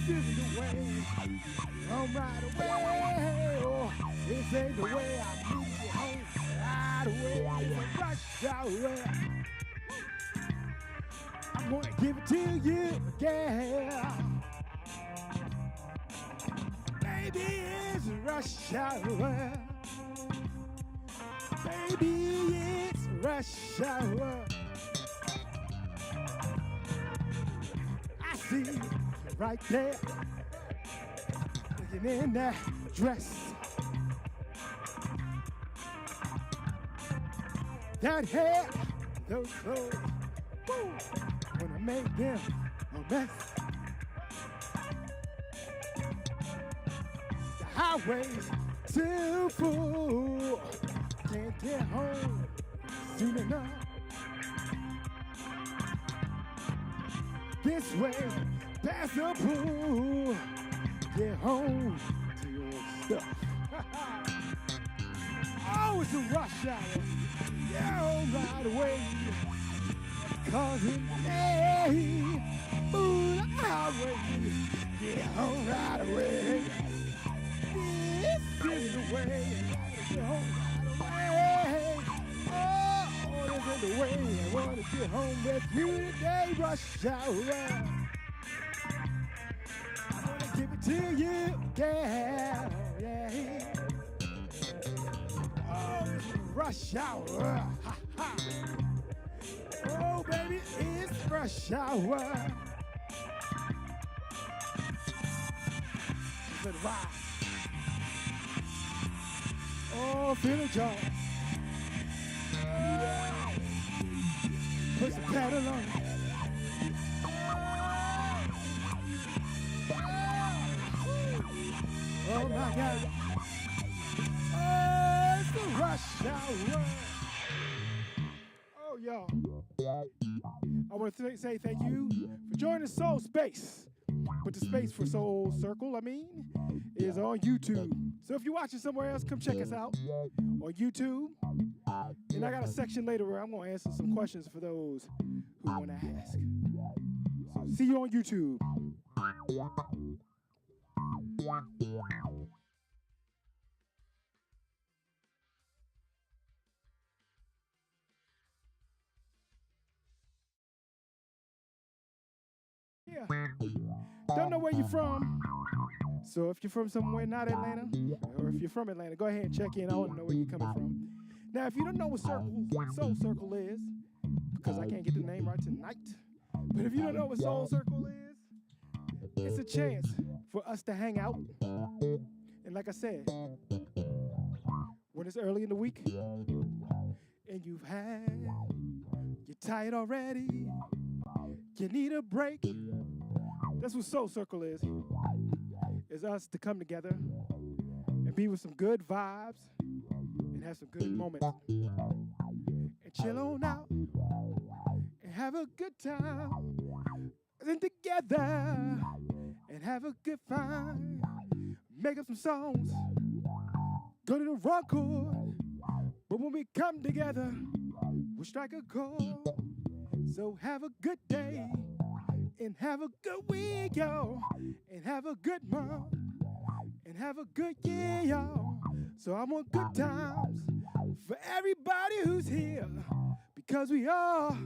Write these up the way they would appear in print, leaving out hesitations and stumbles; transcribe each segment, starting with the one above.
isn't the way. I'm right away. Oh, this ain't the way. I need you home right away. It's a rush hour. I'm gonna give it to you, yeah. Baby, it's a rush hour. Baby, it's a rush hour. I see you right there, looking in that dress. That hair, those clothes, woo, when I make them a mess. The highway's too full, can't get home soon enough. This way, past the pool, get home to your stuff. Oh, it's a rush hour. Yeah, home right away. Cause it's me. Ooh, the highway. Get home right away. This is the way. Get home right away. Oh, this is the way. I want to get home with you today. Rush hour. I want to give it to you. Yeah, yeah. Oh, it's rush hour. Ha, ha. Oh, baby, it's rush hour. Let it ride. Oh, feel the jaw. Put some pedal on it. Oh, my God. Oh, it's the rush hour. Oh, y'all. I want to say thank you for joining Soul Space. But the space for Soul Circle, is on YouTube. So if you're watching somewhere else, come check us out on YouTube. And I got a section later where I'm going to answer some questions for those who want to ask. So see you on YouTube. Yeah. Don't know where you're from. So if you're from somewhere not Atlanta, or if you're from Atlanta, go ahead and check in. I want to know where you're coming from. Now, if you don't know what Soul Circle is, because I can't get the name right tonight, but if you don't know what Soul Circle is, it's a chance for us to hang out. And like I said, when it's early in the week, and you're tired already, you need a break. That's what Soul Circle is us to come together and be with some good vibes and have some good moments and chill on out and have a good time and together and have a good fun, make up some songs, go to the rock chord, but when we come together we'll strike a chord. So have a good day and have a good week, y'all, and have a good month, and have a good year, y'all. So I want good times for everybody who's here, because we are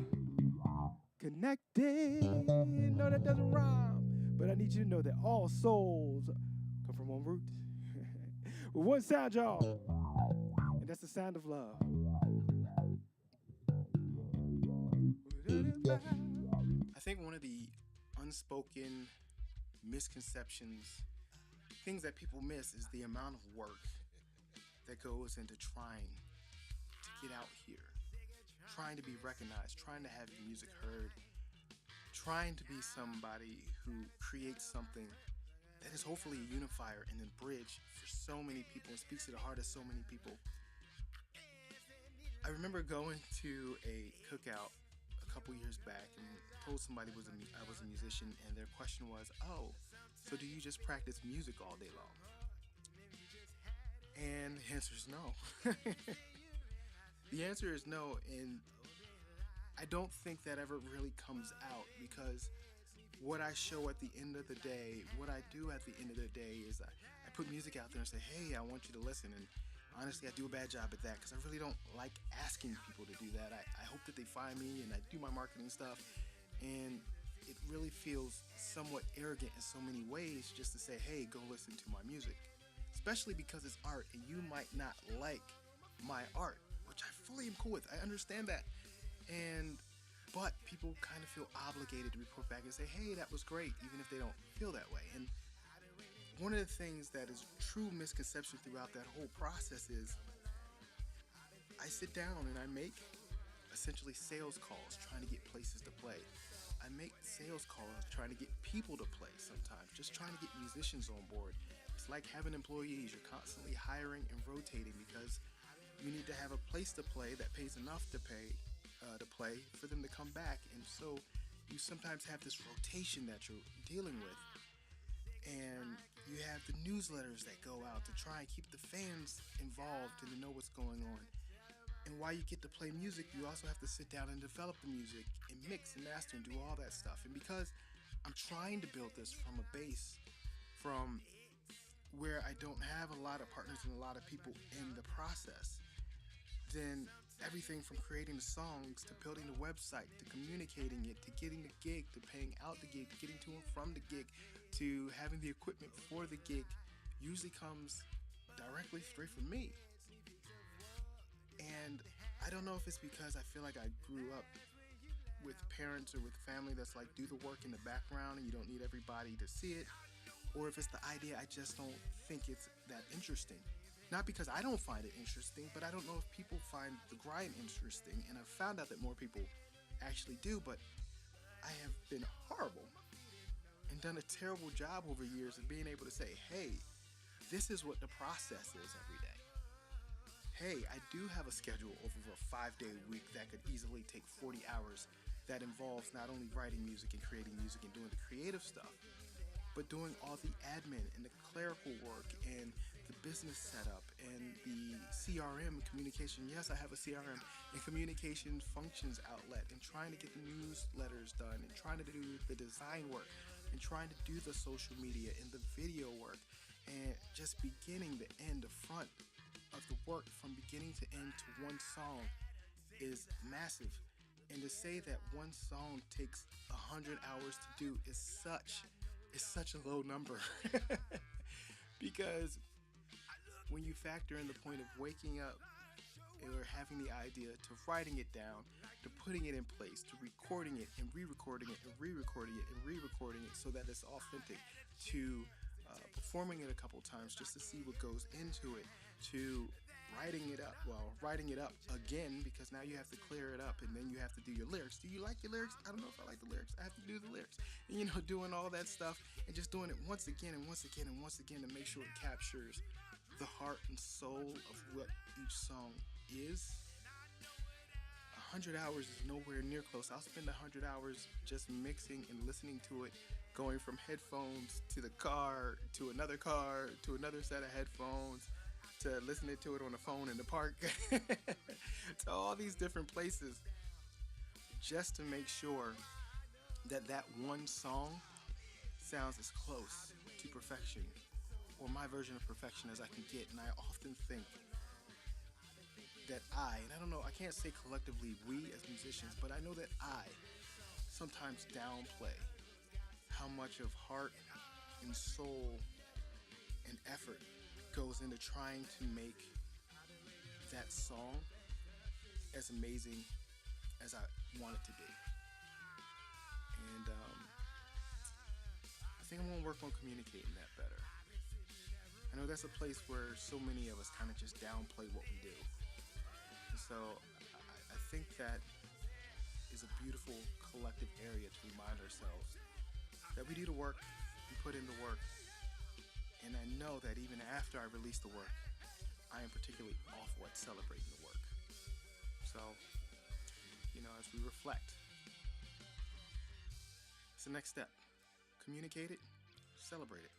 connected. No, that doesn't rhyme, but I need you to know that all souls come from one root. With one sound, y'all, and that's the sound of love. I think one of the unspoken misconceptions, things that people miss, is the amount of work that goes into trying to get out here, trying to be recognized, trying to have your music heard, trying to be somebody who creates something that is hopefully a unifier and a bridge for so many people and speaks to the heart of so many people. I remember going to a cookout a couple years back and told somebody I was a musician, and their question was, "Oh, so do you just practice music all day long?" And the answer is no. The answer is no, and I don't think that ever really comes out, because what I show at the end of the day, what I do at the end of the day is I put music out there and say, hey, I want you to listen. And honestly, I do a bad job at that because I really don't like asking people to do that. I hope that they find me and I do my marketing stuff. And it really feels somewhat arrogant in so many ways just to say, hey, go listen to my music. Especially because it's art and you might not like my art, which I fully am cool with. I understand that. And but people kind of feel obligated to report back and say, hey, that was great, even if they don't feel that way. And one of the things that is true misconception throughout that whole process is I sit down and I make essentially sales calls trying to get places to play. I make sales calls trying to get people to play sometimes, just trying to get musicians on board. It's like having employees. You're constantly hiring and rotating because you need to have a place to play that pays enough to play for them to come back. And so you sometimes have this rotation that you're dealing with. And you have the newsletters that go out to try and keep the fans involved and to know what's going on. And while you get to play music, you also have to sit down and develop the music and mix and master and do all that stuff. And because I'm trying to build this from a base, from where I don't have a lot of partners and a lot of people in the process, then everything from creating the songs to building the website to communicating it to getting the gig to paying out the gig, getting to and from the gig to having the equipment for the gig usually comes directly straight from me. And I don't know if it's because I feel like I grew up with parents or with family that's like do the work in the background and you don't need everybody to see it, or if it's the idea I just don't think it's that interesting. Not because I don't find it interesting, but I don't know if people find the grind interesting. And I've found out that more people actually do, but I have been horrible and done a terrible job over years of being able to say, hey, this is what the process is every day. Hey, I do have a schedule over a 5-day week that could easily take 40 hours that involves not only writing music and creating music and doing the creative stuff, but doing all the admin and the clerical work and the business setup and the CRM communication. Yes, I have a CRM and communication functions outlet and trying to get the newsletters done and trying to do the design work and trying to do the social media and the video work and just beginning the end, the front of the work from beginning to end to one song is massive. And to say that one song takes 100 hours to do is such a low number. Because when you factor in the point of waking up or having the idea to writing it down, to putting it in place, to recording it and re-recording it and re-recording it and re-recording it so that it's authentic, to performing it a couple times just to see what goes into it, to writing it up again because now you have to clear it up and then you have to do your lyrics. Do you like your lyrics? I don't know if I like the lyrics. I have to do the lyrics. And, doing all that stuff and just doing it once again and once again and once again to make sure it captures the heart and soul of what each song is. 100 hours is nowhere near close. I'll spend 100 hours just mixing and listening to it, going from headphones to the car to another set of headphones, to listening to it on the phone in the park, to all these different places, just to make sure that that one song sounds as close to perfection, or my version of perfection, as I can get. And I often think that and I don't know, I can't say collectively we as musicians, but I know that I sometimes downplay how much of heart and soul and effort goes into trying to make that song as amazing as I want it to be. And I think I'm going to work on communicating that better. I know that's a place where so many of us kind of just downplay what we do. And so I think that is a beautiful collective area to remind ourselves that we do the work, we put in the work, and I know that even after I release the work, I am particularly off what's celebrating the work. So, as we reflect, it's the next step. Communicate it, celebrate it.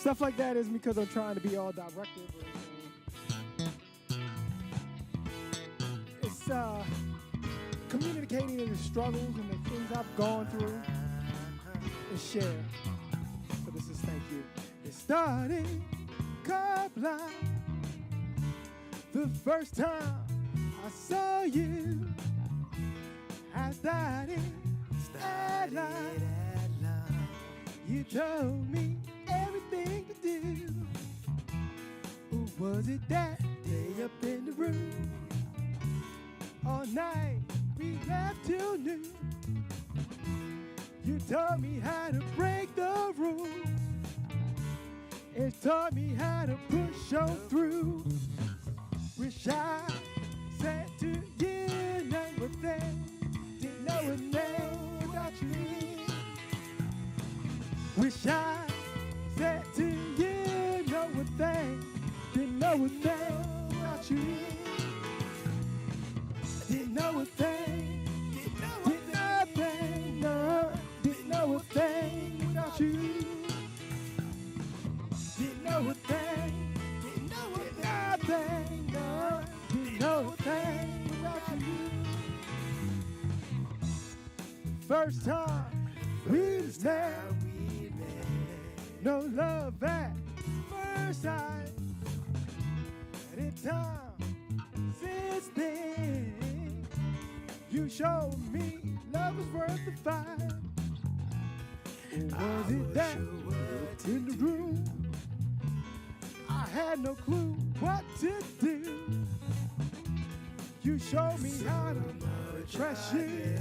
Stuff like that isn't because I'm trying to be all directive or anything. It's communicating the struggles and the things I've gone through and share. So this is thank you. It started Kabla the first time I saw you. I started at love. You told me everything to do. Or was it that day up in the room? All night we laughed till noon. You taught me how to break the rules. It taught me how to push on through. Wish I said to you, know what thing, didn't know a thing about you. Wish I said to you, know a thing, didn't know a thing about you. Didn't know a thing, didn't know a thing, no, didn't know a thing about you. Didn't know a thing, didn't know a thing, no, didn't know a thing about you. First time we met, no love at first sight. Any time since then, you showed me love was worth the fight. Or was it that in the room I had no clue what to do? You showed me how to trust you.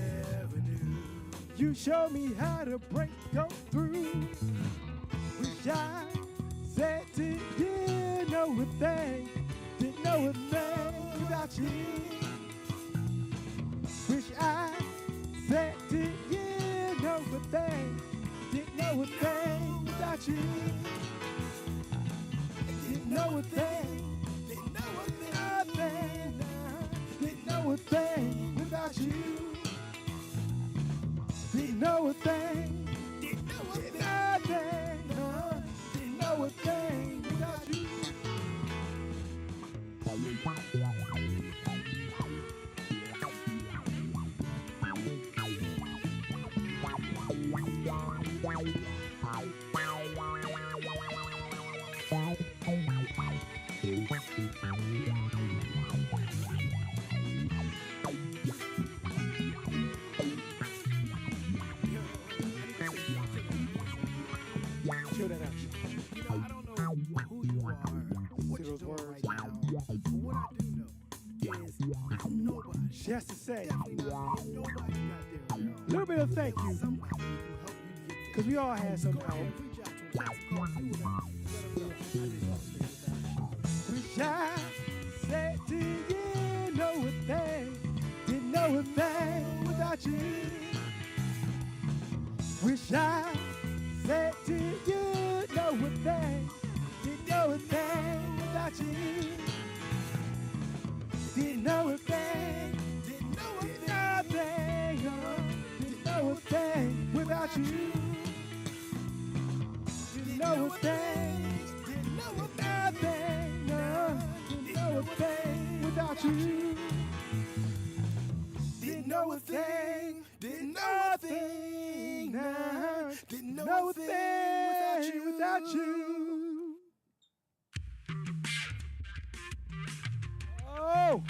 You showed me how to go through. Wish I said to you, know a thing, didn't know a thing about you. Wish I said to you, know a thing, didn't know a thing about you. Didn't know a thing, didn't know a thing, didn't know a thing without you. Didn't know a thing, didn't know a thing, didn't know a thing without you. Chill that out. You know, I don't know who you are, what you're doing right now, but what I do know is nobody, She has to say definitely not nobody got there. a little bit of thank you, Somebody who can help you get there. because we all had some Go ahead, help. reach out to them. Call you and let them know. Wish I said to you, know a thing, didn't know a thing without you. Wish I said to you, know a thing, didn't know a thing without you. Didn't know a thing, didn't know a thing, didn't know a thing without you. Didn't know a thing, didn't know a thing, didn't know a thing without you. Didn't know a thing, didn't know a thing, didn't know a thing without you. Oh,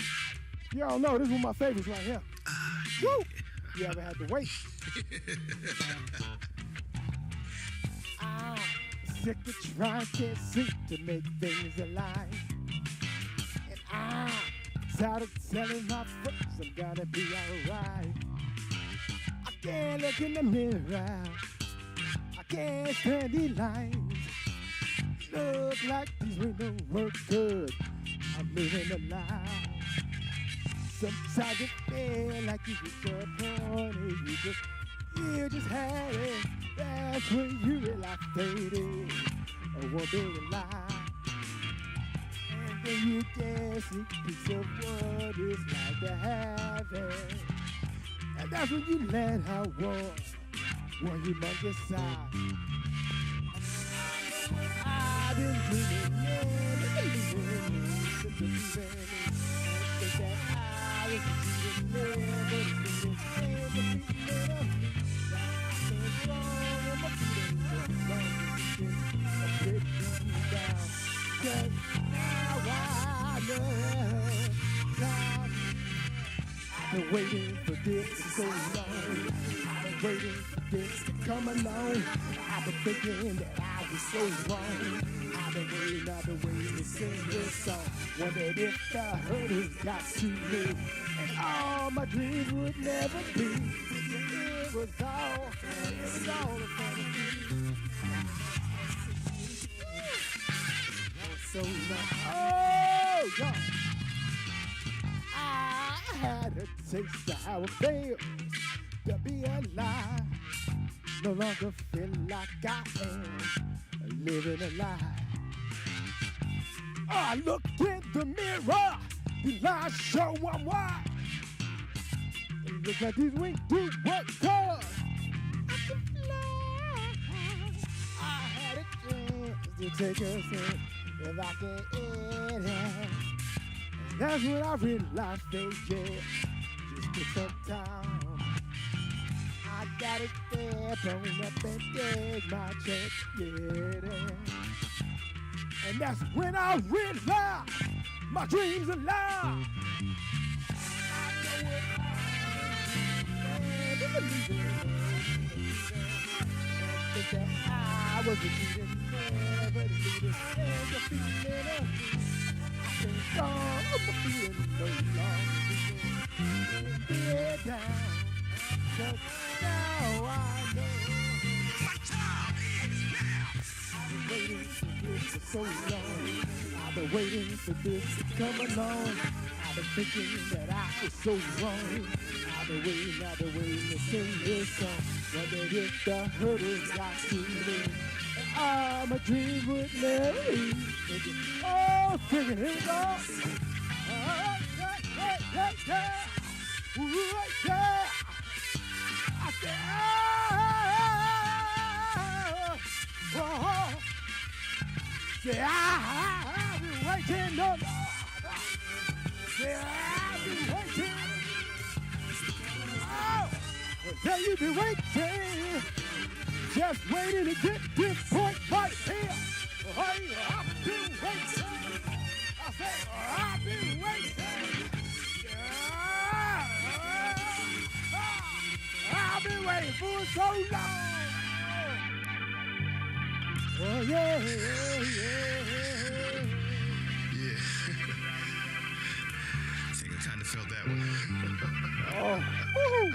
y'all know this is one of my favorites right here. Woo! You ever had to wait? I'm sick of trying, can't seem to make things alive. And I'm tired of telling my friends I'm gonna be alright. I can't look in the mirror, I can't stand these lines. Look like these ain't no work good, I'm living a lie. Sometimes you feel like you disappointed, you just had it. That's when you realize faded, a one big lie. And then you guess a piece of what it's like to have it. And that's when you let her one humongous sigh. I've been dreaming and believing since the beginning. And think that I was cheating, but it's been and the feeling of me. I stand strong and my feeling is strong. I'm ready to be down. 'Cause now I know. Now I've been waiting for this so long. I've been waiting for this to come along. I've been thinking that I was so wrong. I've been waiting to sing this song. Wondered if the hurdles got to me. And all my dreams would never be. It was all a fantasy. So long. Oh, God. I had a taste of how it feels to be alive. No longer feel like I am living a lie. I look in the mirror, the lights show I'm white. It looks like these wings do what cause I can fly. I had a chance to take a sip if I can eat it. That's when I realized that, yeah, just took some time. I gotta step on up and take my chance, yeah. And that's when I realized my dreams are lies. I know it. And believe it. Think that I was a cheating, never leaving, and the feeling of me. Strong, I'm feeling no longer be down. Cause now I know my time is now. I've been waiting for this for so long. I've been waiting for this to come along. I've been thinking that I was so wrong. I've been waiting to sing this song. Wondered if the hurdles got to me. And my dreams would never leave. Oh, singing, here we go. Yeah. Ooh, yeah. I said, oh. Say, I've been waiting, no. Say, I've been waiting. Oh, say you've been waiting. Just waiting to get this point right here. Hey, I've been waiting. I said, I've been waiting. Yeah. I've been waiting for so long. Oh, yeah. Yeah. I think I kind of felt that one. Oh, woo.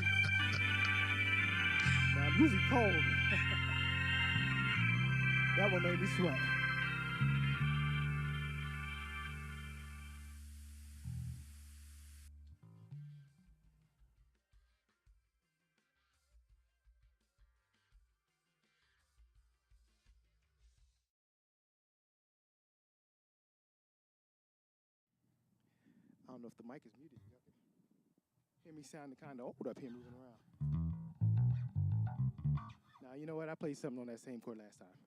Now, I'm usually cold. That one made me sweat. I don't know if the mic is muted. Y'all can hear me sounding kind of old up here moving around. Now, you know what? I played something on that same chord last time.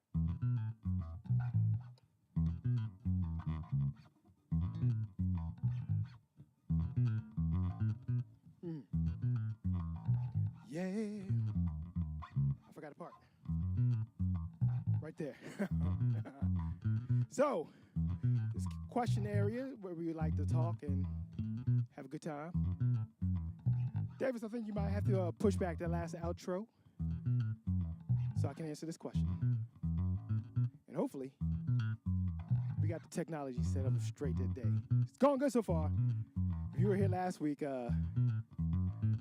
Yeah. I forgot a part. Right there. So, this question area where we like to talk and have a good time. Davis, I think you might have to push back that last outro so I can answer this question. And hopefully, we got the technology set up straight today. It's going good so far. If you were here last week, the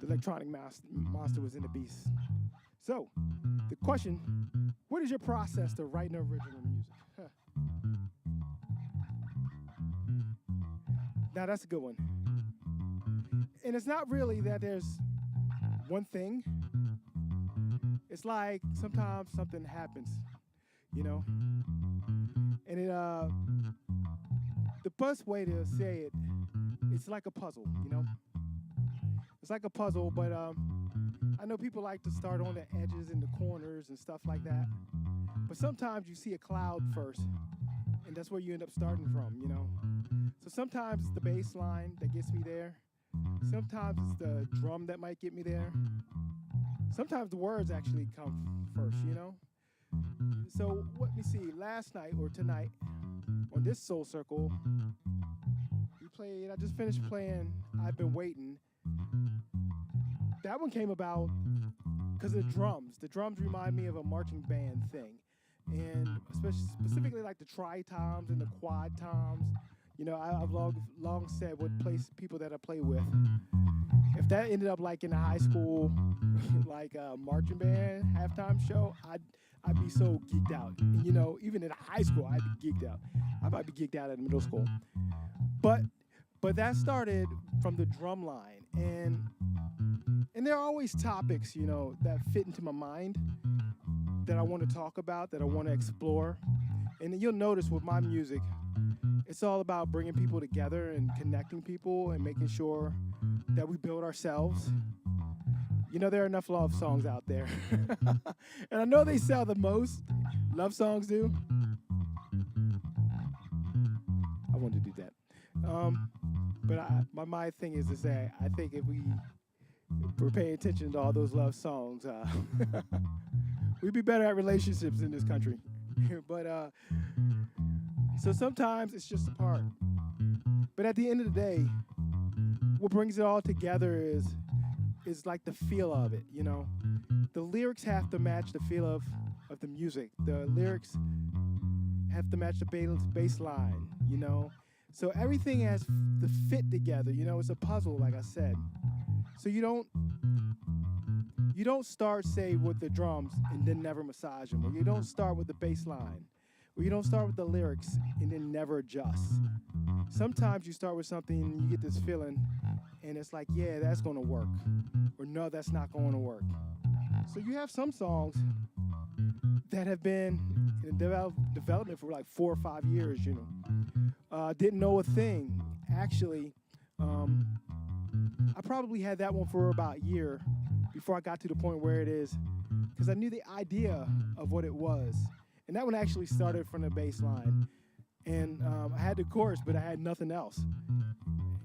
electronic monster was in the beast. So, the question, what is your process to writing original music? Now, that's a good one. And it's not really that there's one thing. It's like sometimes something happens, you know? And it, the best way to say it, it's like a puzzle, you know? It's like a puzzle, but I know people like to start on the edges and the corners and stuff like that. But sometimes you see a cloud first, and that's where you end up starting from, you know. So sometimes it's the bass line that gets me there. Sometimes it's the drum that might get me there. Sometimes the words actually come first, you know. So let me see. Last night or tonight on this Soul Circle, we played. I just finished playing "I've Been Waiting." That one came about because of the drums. The drums remind me of a marching band thing, and specifically like the tri-toms and the quad toms. You know, I've long said what people that I play with. If that ended up like in a high school, like a marching band halftime show, I'd be so geeked out. And, you know, even in high school, I'd be geeked out. I might be geeked out in middle school. But that started from the drum line, and there are always topics, you know, that fit into my mind that I want to talk about, that I want to explore. And you'll notice with my music, it's all about bringing people together and connecting people and making sure that we build ourselves. You know, there are enough love songs out there. And I know they sell the most. Love songs do. I wanted to do that. But my thing is to say, I think if we're paying attention to all those love songs, we'd be better at relationships in this country. But so sometimes it's just a part. But at the end of the day, what brings it all together is like the feel of it, you know. The lyrics have to match the feel of the music. The lyrics have to match the bass line, you know. So everything has to fit together, you know. It's a puzzle, like I said. So you don't start, say, with the drums and then never massage them, or you don't start with the bass line, or you don't start with the lyrics and then never adjust. Sometimes you start with something and you get this feeling, and it's like, yeah, that's going to work, or no, that's not going to work. So you have some songs that have been in development for like 4 or 5 years, you know. Didn't know a thing. Actually, I probably had that one for about a year before I got to the point where it is, because I knew the idea of what it was. And that one actually started from the bass line. And I had the chorus, but I had nothing else.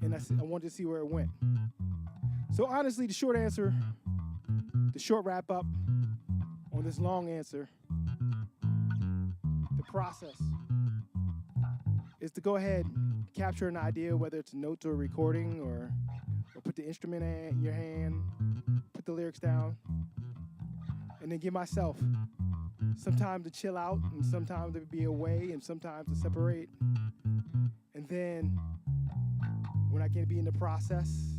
And I wanted to see where it went. So honestly, the short answer, the short wrap up on this long answer, the process is to go ahead, capture an idea, whether it's notes or recording, or put the instrument in your hand, put the lyrics down, and then give myself some time to chill out, and sometimes to be away, and sometimes to separate. And then when I can be in the process,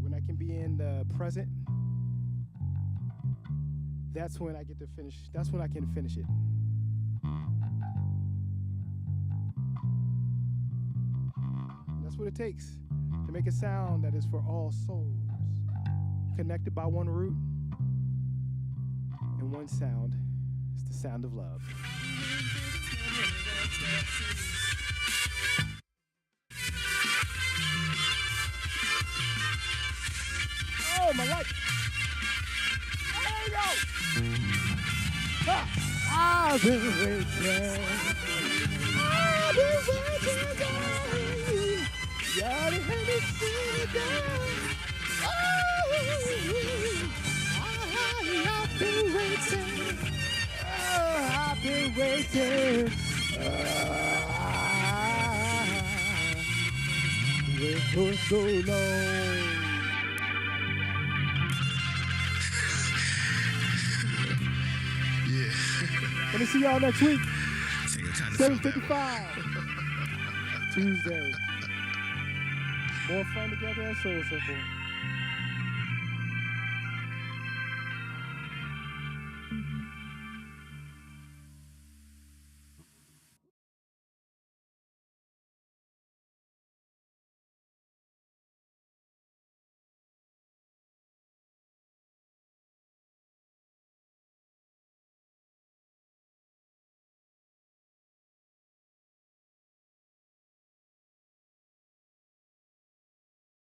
when I can be in the present, that's when I get to finish. That's when I can finish it. And that's what it takes to make a sound that is for all souls, connected by one root and one sound. It's the sound of love. Oh, my life. There you go. I've been waiting. I've been waiting. Gotta have it seen again. I've been waiting. I've been waiting. Wait for so long. Yeah. Let me see y'all next week. I think I kind of 7:55. Tuesday. More fun together at Soul Circle.